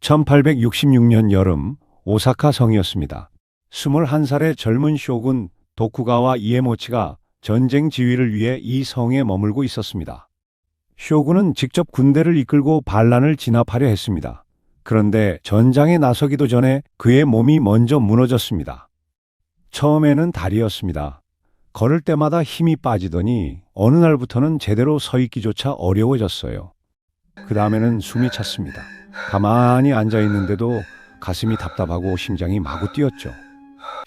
1866년 여름 오사카 성이었습니다. 21살의 젊은 쇼군 도쿠가와 이에모치가 전쟁 지휘를 위해 이 성에 머물고 있었습니다. 쇼군은 직접 군대를 이끌고 반란을 진압하려 했습니다. 그런데 전장에 나서기도 전에 그의 몸이 먼저 무너졌습니다. 처음에는 다리였습니다. 걸을 때마다 힘이 빠지더니 어느 날부터는 제대로 서 있기조차 어려워졌어요. 그 다음에는 숨이 찼습니다. 가만히 앉아 있는데도 가슴이 답답하고 심장이 마구 뛰었죠.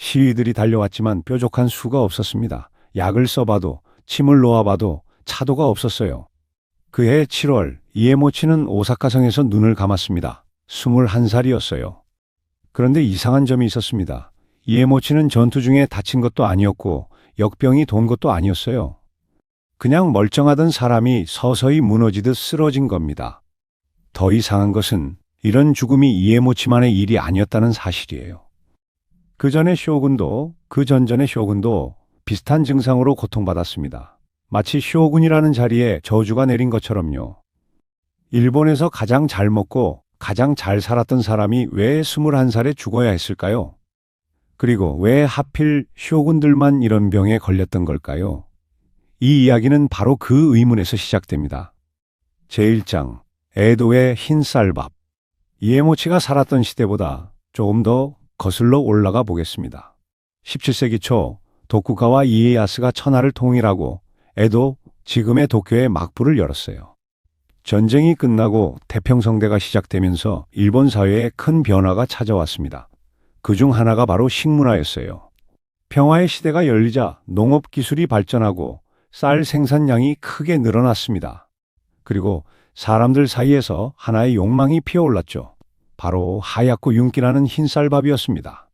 시위들이 달려왔지만 뾰족한 수가 없었습니다. 약을 써봐도 침을 놓아봐도 차도가 없었어요. 그해 7월 이에모치는 오사카성에서 눈을 감았습니다. 21살이었어요. 그런데 이상한 점이 있었습니다. 이에모치는 전투 중에 다친 것도 아니었고 역병이 돈 것도 아니었어요. 그냥 멀쩡하던 사람이 서서히 무너지듯 쓰러진 겁니다. 더 이상한 것은 이런 죽음이 이에모치만의 일이 아니었다는 사실이에요. 그 전에 쇼군도 그 전전의 쇼군도 비슷한 증상으로 고통받았습니다. 마치 쇼군이라는 자리에 저주가 내린 것처럼요. 일본에서 가장 잘 먹고 가장 잘 살았던 사람이 왜 21살에 죽어야 했을까요? 그리고 왜 하필 쇼군들만 이런 병에 걸렸던 걸까요? 이 이야기는 바로 그 의문에서 시작됩니다. 제1장, 에도의 흰 쌀밥. 이에모치가 살았던 시대보다 조금 더 거슬러 올라가 보겠습니다. 17세기 초 도쿠가와 이에야스가 천하를 통일하고 에도, 지금의 도쿄에 막부를 열었어요. 전쟁이 끝나고 태평성대가 시작되면서 일본 사회에 큰 변화가 찾아왔습니다. 그중 하나가 바로 식문화였어요. 평화의 시대가 열리자 농업 기술이 발전하고 쌀 생산량이 크게 늘어났습니다. 그리고 사람들 사이에서 하나의 욕망이 피어올랐죠. 바로 하얗고 윤기나는 흰쌀밥이었습니다.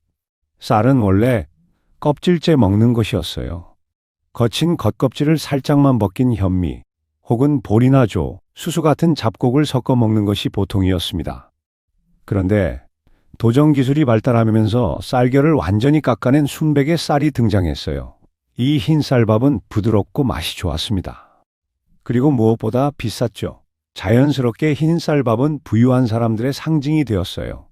쌀은 원래 껍질째 먹는 것이었어요. 거친 겉껍질을 살짝만 벗긴 현미, 혹은 보리나 조, 수수 같은 잡곡을 섞어 먹는 것이 보통이었습니다. 그런데 도정 기술이 발달하면서 쌀결을 완전히 깎아낸 순백의 쌀이 등장했어요. 이 흰쌀밥은 부드럽고 맛이 좋았습니다. 그리고 무엇보다 비쌌죠. 자연스럽게 흰쌀밥은 부유한 사람들의 상징이 되었어요.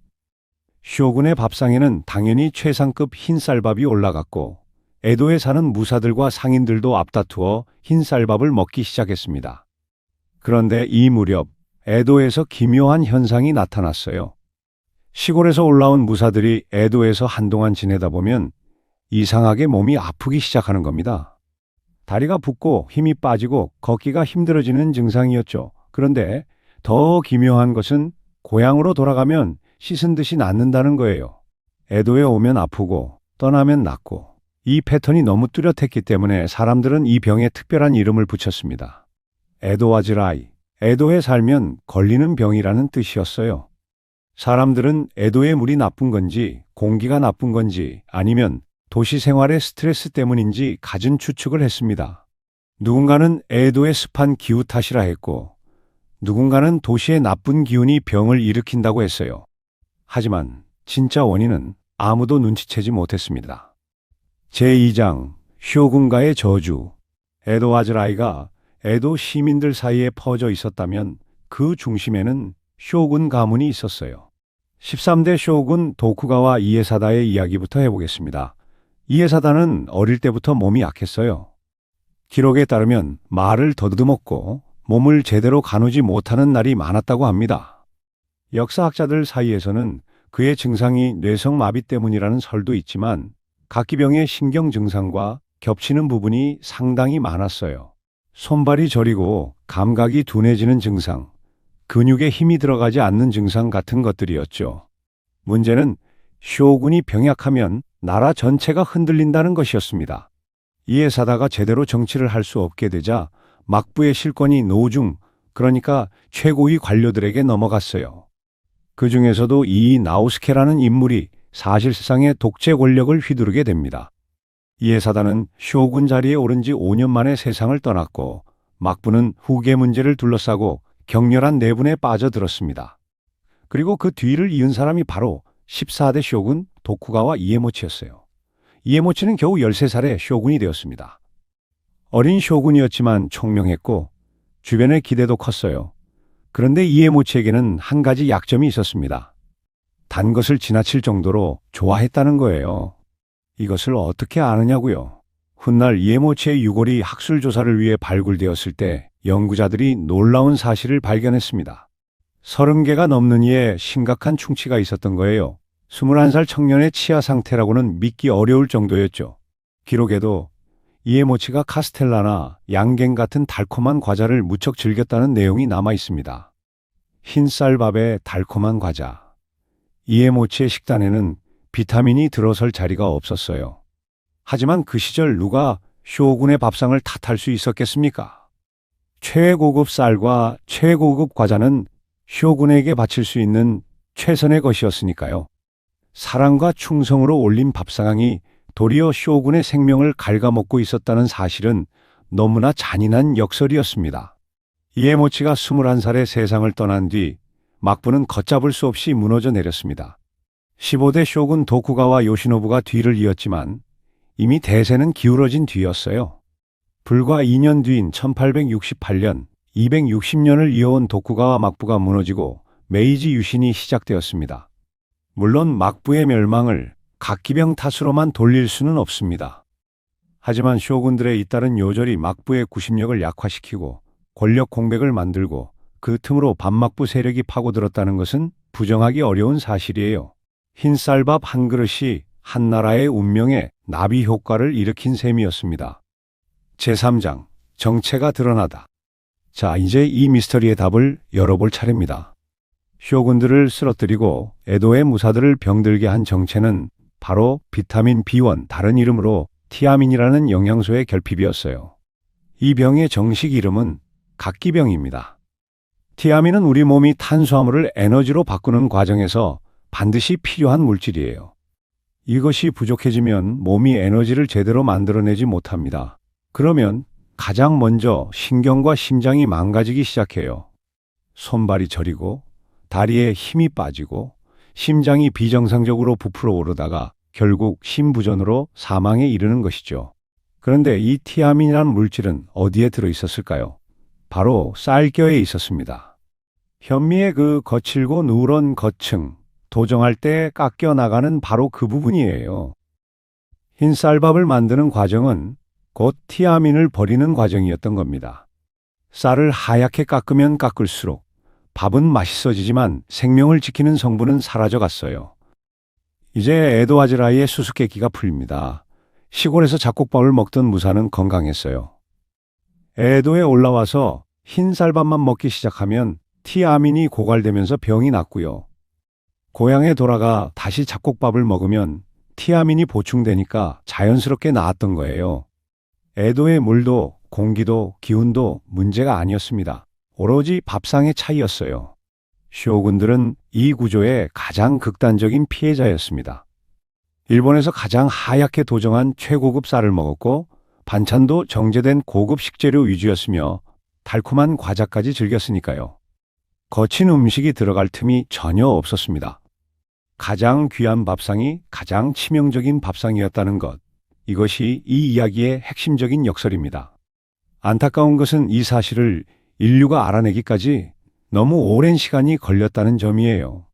쇼군의 밥상에는 당연히 최상급 흰쌀밥이 올라갔고 에도에 사는 무사들과 상인들도 앞다투어 흰쌀밥을 먹기 시작했습니다. 그런데 이 무렵 에도에서 기묘한 현상이 나타났어요. 시골에서 올라온 무사들이 에도에서 한동안 지내다 보면 이상하게 몸이 아프기 시작하는 겁니다. 다리가 붓고 힘이 빠지고 걷기가 힘들어지는 증상이었죠. 그런데 더 기묘한 것은 고향으로 돌아가면 씻은 듯이 낫는다는 거예요. 에도에 오면 아프고 떠나면 낫고 이 패턴이 너무 뚜렷했기 때문에 사람들은 이 병에 특별한 이름을 붙였습니다. 에도와즈라이, 에도에 살면 걸리는 병이라는 뜻이었어요. 사람들은 에도의 물이 나쁜 건지 공기가 나쁜 건지 아니면 도시 생활의 스트레스 때문인지 갖은 추측을 했습니다. 누군가는 에도의 습한 기후 탓이라 했고 누군가는 도시의 나쁜 기운이 병을 일으킨다고 했어요. 하지만 진짜 원인은 아무도 눈치채지 못했습니다. 제2장 쇼군가의 저주. 에도와즈라이가 에도 시민들 사이에 퍼져 있었다면 그 중심에는 쇼군 가문이 있었어요. 13대 쇼군 도쿠가와 이에사다의 이야기부터 해보겠습니다. 이에사다는 어릴 때부터 몸이 약했어요. 기록에 따르면 말을 더듬었고 몸을 제대로 가누지 못하는 날이 많았다고 합니다. 역사학자들 사이에서는 그의 증상이 뇌성마비 때문이라는 설도 있지만 각기병의 신경 증상과 겹치는 부분이 상당히 많았어요. 손발이 저리고 감각이 둔해지는 증상, 근육에 힘이 들어가지 않는 증상 같은 것들이었죠. 문제는 쇼군이 병약하면 나라 전체가 흔들린다는 것이었습니다. 이에사다가 제대로 정치를 할 수 없게 되자 막부의 실권이 노중, 그러니까 최고위 관료들에게 넘어갔어요. 그 중에서도 이 나우스케라는 인물이 사실상의 독재 권력을 휘두르게 됩니다. 이에사다는 쇼군 자리에 오른 지 5년 만에 세상을 떠났고 막부는 후계 문제를 둘러싸고 격렬한 내분에 빠져들었습니다. 그리고 그 뒤를 이은 사람이 바로 14대 쇼군 도쿠가와 이에모치였어요. 이에모치는 겨우 13살에 쇼군이 되었습니다. 어린 쇼군이었지만 총명했고 주변의 기대도 컸어요. 그런데 이에모치에게는 한 가지 약점이 있었습니다. 단 것을 지나칠 정도로 좋아했다는 거예요. 이것을 어떻게 아느냐고요? 훗날 이에모치의 유골이 학술 조사를 위해 발굴되었을 때 연구자들이 놀라운 사실을 발견했습니다. 30개가 넘는 이에 심각한 충치가 있었던 거예요. 21살 청년의 치아 상태라고는 믿기 어려울 정도였죠. 기록에도 이에모치가 카스텔라나 양갱 같은 달콤한 과자를 무척 즐겼다는 내용이 남아 있습니다. 흰쌀밥에 달콤한 과자. 이에모치의 식단에는 비타민이 들어설 자리가 없었어요. 하지만 그 시절 누가 쇼군의 밥상을 탓할 수 있었겠습니까? 최고급 쌀과 최고급 과자는 쇼군에게 바칠 수 있는 최선의 것이었으니까요. 사랑과 충성으로 올린 밥상이 도리어 쇼군의 생명을 갉아먹고 있었다는 사실은 너무나 잔인한 역설이었습니다. 이에모치가 21살에 세상을 떠난 뒤 막부는 걷잡을 수 없이 무너져 내렸습니다. 15대 쇼군 도쿠가와 요시노부가 뒤를 이었지만 이미 대세는 기울어진 뒤였어요. 불과 2년 뒤인 1868년, 260년을 이어온 도쿠가와 막부가 무너지고 메이지 유신이 시작되었습니다. 물론 막부의 멸망을 각기병 탓으로만 돌릴 수는 없습니다. 하지만 쇼군들의 잇따른 요절이 막부의 구심력을 약화시키고 권력 공백을 만들고 그 틈으로 반막부 세력이 파고들었다는 것은 부정하기 어려운 사실이에요. 흰쌀밥 한 그릇이 한 나라의 운명에 나비 효과를 일으킨 셈이었습니다. 제3장, 정체가 드러나다. 자, 이제 이 미스터리의 답을 열어볼 차례입니다. 쇼군들을 쓰러뜨리고 에도의 무사들을 병들게 한 정체는 바로 비타민 B1, 다른 이름으로 티아민이라는 영양소의 결핍이었어요. 이 병의 정식 이름은 각기병입니다. 티아민은 우리 몸이 탄수화물을 에너지로 바꾸는 과정에서 반드시 필요한 물질이에요. 이것이 부족해지면 몸이 에너지를 제대로 만들어내지 못합니다. 그러면 가장 먼저 신경과 심장이 망가지기 시작해요. 손발이 저리고 다리에 힘이 빠지고 심장이 비정상적으로 부풀어 오르다가 결국 심부전으로 사망에 이르는 것이죠. 그런데 이 티아민이라는 물질은 어디에 들어 있었을까요? 바로 쌀겨에 있었습니다. 현미의 그 거칠고 누런 겉층, 도정할 때 깎여 나가는 바로 그 부분이에요. 흰쌀밥을 만드는 과정은 곧 티아민을 버리는 과정이었던 겁니다. 쌀을 하얗게 깎으면 깎을수록 밥은 맛있어지지만 생명을 지키는 성분은 사라져 갔어요. 이제 에도 아즈라이의 수수께끼가 풀립니다. 시골에서 잡곡밥을 먹던 무사는 건강했어요. 에도에 올라와서 흰쌀밥만 먹기 시작하면 티아민이 고갈되면서 병이 났고요. 고향에 돌아가 다시 잡곡밥을 먹으면 티아민이 보충되니까 자연스럽게 나았던 거예요. 에도의 물도 공기도 기운도 문제가 아니었습니다. 오로지 밥상의 차이였어요. 쇼군들은 이 구조의 가장 극단적인 피해자였습니다. 일본에서 가장 하얗게 도정한 최고급 쌀을 먹었고 반찬도 정제된 고급 식재료 위주였으며 달콤한 과자까지 즐겼으니까요. 거친 음식이 들어갈 틈이 전혀 없었습니다. 가장 귀한 밥상이 가장 치명적인 밥상이었다는 것. 이것이 이 이야기의 핵심적인 역설입니다. 안타까운 것은 이 사실을 인류가 알아내기까지 너무 오랜 시간이 걸렸다는 점이에요.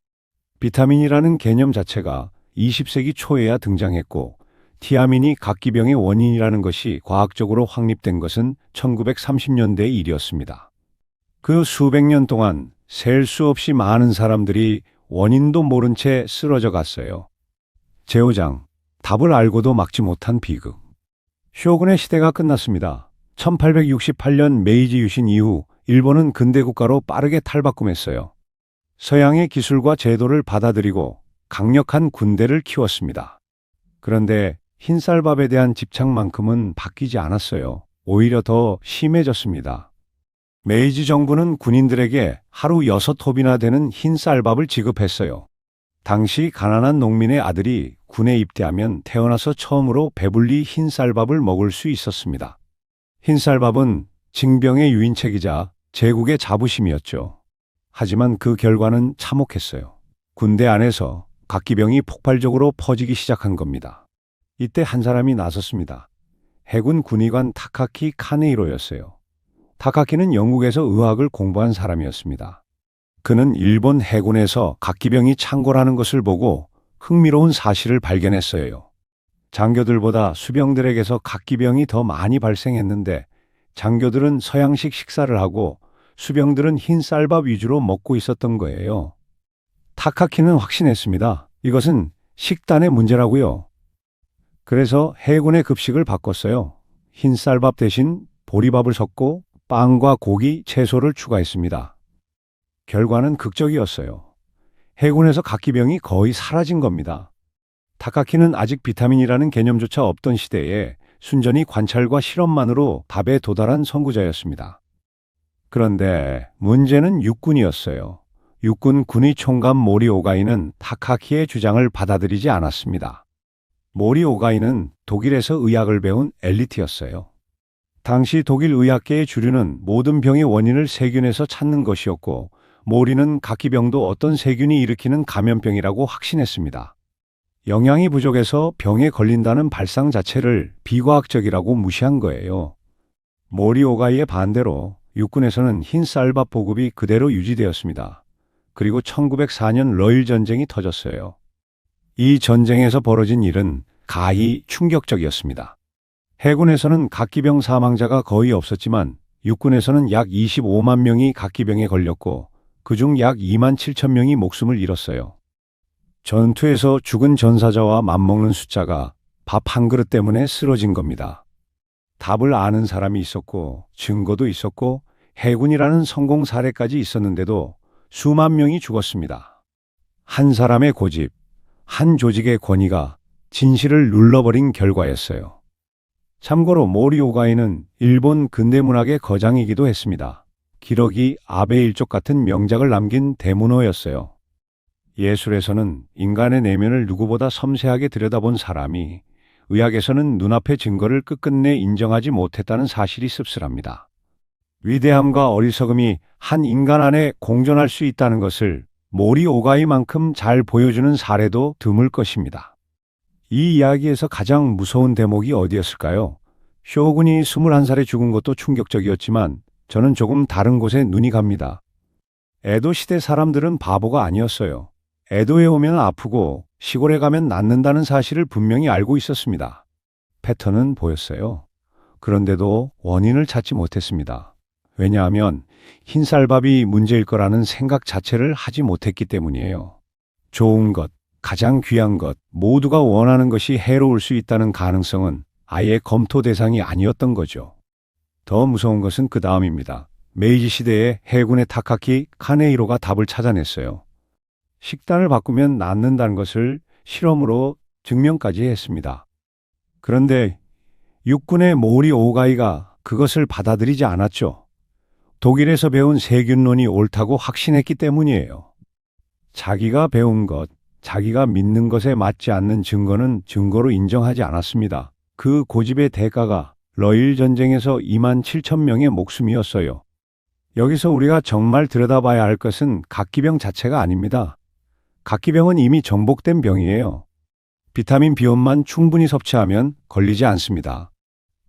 비타민이라는 개념 자체가 20세기 초에야 등장했고 티아민이 각기병의 원인이라는 것이 과학적으로 확립된 것은 1930년대의 일이었습니다. 그 수백 년 동안 셀 수 없이 많은 사람들이 원인도 모른 채 쓰러져 갔어요. 제5장, 답을 알고도 막지 못한 비극. 쇼군의 시대가 끝났습니다. 1868년 메이지 유신 이후 일본은 근대 국가로 빠르게 탈바꿈했어요. 서양의 기술과 제도를 받아들이고 강력한 군대를 키웠습니다. 그런데 흰쌀밥에 대한 집착만큼은 바뀌지 않았어요. 오히려 더 심해졌습니다. 메이지 정부는 군인들에게 하루 6홉이나 되는 흰쌀밥을 지급했어요. 당시 가난한 농민의 아들이 군에 입대하면 태어나서 처음으로 배불리 흰쌀밥을 먹을 수 있었습니다. 흰쌀밥은 징병의 유인책이자 제국의 자부심이었죠. 하지만 그 결과는 참혹했어요. 군대 안에서 각기병이 폭발적으로 퍼지기 시작한 겁니다. 이때 한 사람이 나섰습니다. 해군 군의관 타카키 카네이로였어요. 타카키는 영국에서 의학을 공부한 사람이었습니다. 그는 일본 해군에서 각기병이 창궐하는 것을 보고 흥미로운 사실을 발견했어요. 장교들보다 수병들에게서 각기병이 더 많이 발생했는데 장교들은 서양식 식사를 하고 수병들은 흰 쌀밥 위주로 먹고 있었던 거예요. 타카키는 확신했습니다. 이것은 식단의 문제라고요. 그래서 해군의 급식을 바꿨어요. 흰 쌀밥 대신 보리밥을 섞고 빵과 고기, 채소를 추가했습니다. 결과는 극적이었어요. 해군에서 각기병이 거의 사라진 겁니다. 타카키는 아직 비타민이라는 개념조차 없던 시대에 순전히 관찰과 실험만으로 답에 도달한 선구자였습니다. 그런데 문제는 육군이었어요. 육군 군의 총감 모리 오가이는 타카키의 주장을 받아들이지 않았습니다. 모리 오가이는 독일에서 의학을 배운 엘리트였어요. 당시 독일 의학계의 주류는 모든 병의 원인을 세균에서 찾는 것이었고 모리는 각기병도 어떤 세균이 일으키는 감염병이라고 확신했습니다. 영양이 부족해서 병에 걸린다는 발상 자체를 비과학적이라고 무시한 거예요. 모리 오가이의 반대로 육군에서는 흰 쌀밥 보급이 그대로 유지되었습니다. 그리고 1904년 러일 전쟁이 터졌어요. 이 전쟁에서 벌어진 일은 가히 충격적이었습니다. 해군에서는 각기병 사망자가 거의 없었지만 육군에서는 약 25만 명이 각기병에 걸렸고 그중 약 2만 7천 명이 목숨을 잃었어요. 전투에서 죽은 전사자와 맞먹는 숫자가 밥 한 그릇 때문에 쓰러진 겁니다. 답을 아는 사람이 있었고 증거도 있었고 해군이라는 성공 사례까지 있었는데도 수만 명이 죽었습니다. 한 사람의 고집, 한 조직의 권위가 진실을 눌러버린 결과였어요. 참고로 모리 오가이는 일본 근대문학의 거장이기도 했습니다. 기러기 아베 일족 같은 명작을 남긴 대문호였어요. 예술에서는 인간의 내면을 누구보다 섬세하게 들여다본 사람이 의학에서는 눈앞의 증거를 끝끝내 인정하지 못했다는 사실이 씁쓸합니다. 위대함과 어리석음이 한 인간 안에 공존할 수 있다는 것을 모리 오가이만큼 잘 보여주는 사례도 드물 것입니다. 이 이야기에서 가장 무서운 대목이 어디였을까요? 쇼군이 21살에 죽은 것도 충격적이었지만 저는 조금 다른 곳에 눈이 갑니다. 에도 시대 사람들은 바보가 아니었어요. 에도에 오면 아프고 시골에 가면 낫는다는 사실을 분명히 알고 있었습니다. 패턴은 보였어요. 그런데도 원인을 찾지 못했습니다. 왜냐하면 흰쌀밥이 문제일 거라는 생각 자체를 하지 못했기 때문이에요. 좋은 것, 가장 귀한 것, 모두가 원하는 것이 해로울 수 있다는 가능성은 아예 검토 대상이 아니었던 거죠. 더 무서운 것은 그 다음입니다. 메이지 시대에 해군의 타카키 카네이로가 답을 찾아냈어요. 식단을 바꾸면 낫는다는 것을 실험으로 증명까지 했습니다. 그런데 육군의 모리 오가이가 그것을 받아들이지 않았죠. 독일에서 배운 세균론이 옳다고 확신했기 때문이에요. 자기가 배운 것, 자기가 믿는 것에 맞지 않는 증거는 증거로 인정하지 않았습니다. 그 고집의 대가가 러일 전쟁에서 2만 7천 명의 목숨이었어요. 여기서 우리가 정말 들여다봐야 할 것은 각기병 자체가 아닙니다. 각기병은 이미 정복된 병이에요. 비타민 B원만 충분히 섭취하면 걸리지 않습니다.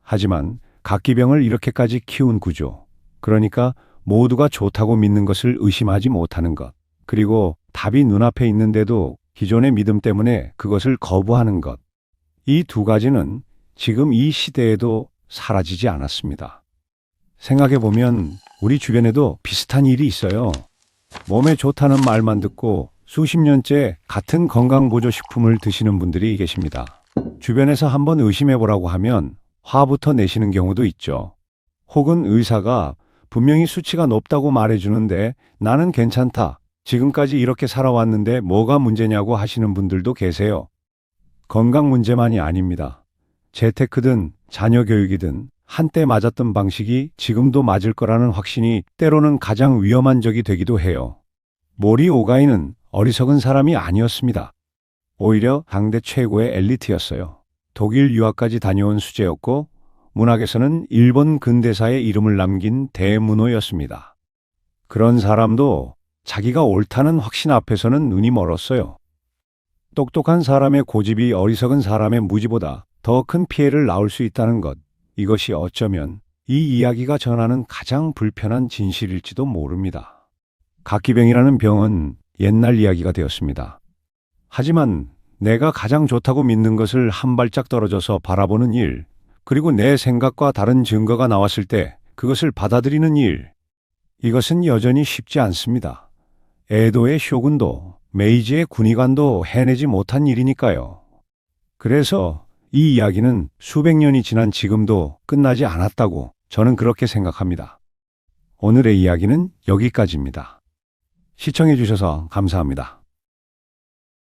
하지만 각기병을 이렇게까지 키운 구조, 그러니까 모두가 좋다고 믿는 것을 의심하지 못하는 것, 그리고 답이 눈앞에 있는데도 기존의 믿음 때문에 그것을 거부하는 것, 이 두 가지는 지금 이 시대에도 사라지지 않았습니다. 생각해보면 우리 주변에도 비슷한 일이 있어요. 몸에 좋다는 말만 듣고 수십 년째 같은 건강보조식품을 드시는 분들이 계십니다. 주변에서 한번 의심해보라고 하면 화부터 내시는 경우도 있죠. 혹은 의사가 분명히 수치가 높다고 말해주는데 나는 괜찮다, 지금까지 이렇게 살아왔는데 뭐가 문제냐고 하시는 분들도 계세요. 건강 문제만이 아닙니다. 재테크든 자녀 교육이든 한때 맞았던 방식이 지금도 맞을 거라는 확신이 때로는 가장 위험한 적이 되기도 해요. 모리 오가이는 어리석은 사람이 아니었습니다. 오히려 당대 최고의 엘리트였어요. 독일 유학까지 다녀온 수재였고 문학에서는 일본 근대사의 이름을 남긴 대문호였습니다. 그런 사람도 자기가 옳다는 확신 앞에서는 눈이 멀었어요. 똑똑한 사람의 고집이 어리석은 사람의 무지보다 더 큰 피해를 낳을 수 있다는 것, 이것이 어쩌면 이 이야기가 전하는 가장 불편한 진실일지도 모릅니다. 각기병이라는 병은 옛날 이야기가 되었습니다. 하지만 내가 가장 좋다고 믿는 것을 한 발짝 떨어져서 바라보는 일, 그리고 내 생각과 다른 증거가 나왔을 때 그것을 받아들이는 일, 이것은 여전히 쉽지 않습니다. 에도의 쇼군도 메이지의 군의관도 해내지 못한 일이니까요. 그래서 이 이야기는 수백 년이 지난 지금도 끝나지 않았다고 저는 그렇게 생각합니다. 오늘의 이야기는 여기까지입니다. 시청해 주셔서 감사합니다.